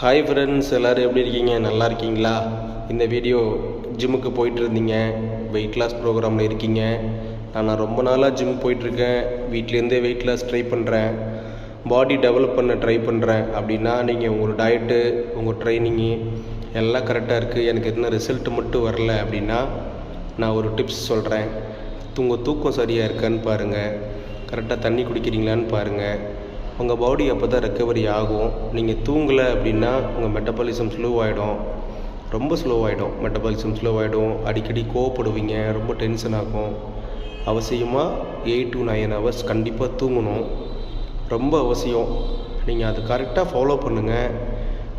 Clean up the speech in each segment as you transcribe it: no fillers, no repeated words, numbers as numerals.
Hi friends, எல்லோரும் எப்படி இருக்கீங்க? நல்லா இருக்கீங்களா? இந்த வீடியோ ஜிம்முக்கு போயிட்டு இருந்தீங்க, வெயிட் லாஸ் ப்ரோக்ராமில் இருக்கீங்க. நான் ரொம்ப நாளாக ஜிம் போயிட்டுருக்கேன், வீட்டிலேருந்தே வெயிட் லாஸ் ட்ரை பண்ணுறேன், பாடி டெவலப் பண்ண ட்ரை பண்ணுறேன் அப்படின்னா நீங்கள் உங்கள் டயட்டு, உங்கள் ட்ரைனிங்கு எல்லாம் கரெக்டாக இருக்குது, எனக்கு எதுனா ரிசல்ட் மட்டும் வரல அப்படின்னா நான் ஒரு டிப்ஸ் சொல்கிறேன். உங்கள் தூக்கம் சரியாக இருக்கான்னு பாருங்கள், கரெக்டாக தண்ணி குடிக்கிறீங்களான்னு பாருங்கள். உங்கள் பாடி அப்போ தான் ரெக்கவரி ஆகும். நீங்கள் தூங்கலை அப்படின்னா உங்கள் மெட்டபாலிசம் ஸ்லோவாகிடும், ரொம்ப ஸ்லோவாகிடும். மெட்டபாலிசம் ஸ்லோவாகிடும், அடிக்கடி கோவப்படுவீங்க, ரொம்ப டென்ஷன் ஆகும். அவசியமாக 8 to 9 hours கண்டிப்பாக தூங்கணும், ரொம்ப அவசியம். நீங்கள் அது கரெக்டாக ஃபாலோ பண்ணுங்கள்.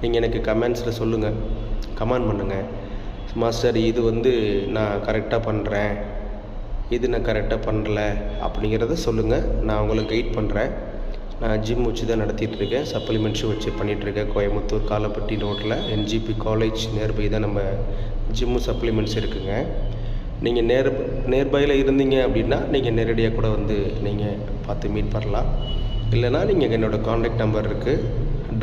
நீங்கள் எனக்கு கமெண்ட்ஸில் சொல்லுங்கள், கமெண்ட் பண்ணுங்கள். மாஸ்டர், இது நான் கரெக்டாக பண்ணுறேன், இது நான் கரெக்டாக பண்ணல அப்படிங்கிறத சொல்லுங்கள். நான் உங்களை கைட் பண்ணுறேன். நான் ஜிம் வச்சு தான் நடத்திட்டுருக்கேன், சப்ளிமெண்ட்ஸும் வச்சு பண்ணிகிட்ருக்கேன். கோயம்புத்தூர் காலப்பட்டி ரோட்டில் NGP காலேஜ் நியர்பை தான் நம்ம ஜிம்மு சப்ளிமெண்ட்ஸ் இருக்குங்க. நீங்கள் நியர்பையில் இருந்தீங்க அப்படின்னா நீங்கள் நேரடியாக கூட நீங்கள் பார்த்து மீட் பண்ணலாம். இல்லைனா நீங்கள் என்னோடய காண்டாக்ட் நம்பர் இருக்குது.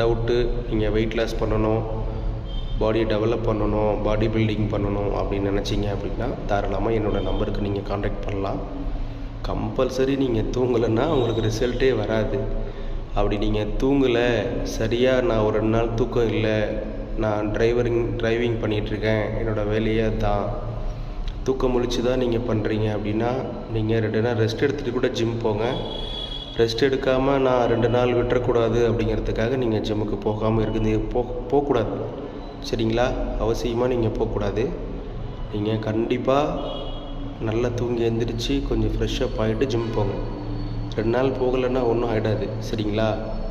டவுட்டு, நீங்கள் வெயிட் லாஸ் பண்ணணும், பாடியை டெவலப் பண்ணணும், பாடி பில்டிங் பண்ணணும் அப்படின்னு நினச்சிங்க அப்படின்னா தாராளமாக என்னோடய நம்பருக்கு நீங்கள் காண்டாக்ட் பண்ணலாம். கம்பல்சரி நீங்கள் தூங்கலைன்னா உங்களுக்கு ரிசல்ட்டே வராது. அப்படி நீங்கள் தூங்கலை, சரியாக நான் ஒரு 2 நாள் தூக்கம் இல்லை, நான் டிரைவிங் பண்ணிகிட்ருக்கேன், என்னோடய வேலையே தான், தூக்கம் முழிச்சு தான் நீங்கள் பண்ணுறீங்க அப்படின்னா நீங்கள் 2 நாள் ரெஸ்ட் எடுத்துகிட்டு கூட ஜிம் போங்க. ரெஸ்ட் எடுக்காமல் நான் 2 நாள் விட்டுறக்கூடாது அப்படிங்கிறதுக்காக நீங்கள் ஜிம்முக்கு போகாமல் போகக்கூடாது, சரிங்களா? அவசியமாக நீங்கள் போகக்கூடாது. நீங்கள் கண்டிப்பாக நல்லா தூங்கி எழுந்திரிச்சு கொஞ்சம் ஃப்ரெஷ்ஷப் ஆகிட்டு ஜிம் போங்க. 2 நாள் போகலைன்னா ஒன்றும் ஆகிடாது, சரிங்களா?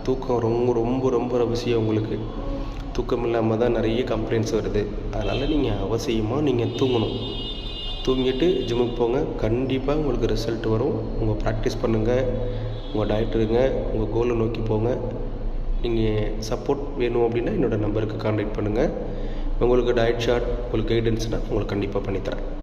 தூக்கம் ரொம்ப ரொம்ப ரொம்ப அவசியம். உங்களுக்கு தூக்கம் இல்லாமல் தான் நிறைய கம்ப்ளைண்ட்ஸ் வருது. அதனால் நீங்கள் அவசியமாக நீங்கள் தூங்கணும். தூங்கிட்டு ஜிம்முக்கு போங்க, கண்டிப்பாக உங்களுக்கு ரிசல்ட் வரும். உங்கள் ப்ராக்டிஸ் பண்ணுங்கள், உங்கள் டயட் இருங்க, உங்கள் கோலை நோக்கி போங்க. நீங்கள் சப்போர்ட் வேணும் அப்படின்னா என்னோடய நம்பருக்கு காண்டாக்ட் பண்ணுங்கள். உங்களுக்கு டயட் சார்ட், உங்களுக்கு கைடன்ஸ்னால் உங்களுக்கு கண்டிப்பாக பண்ணித்தரேன்.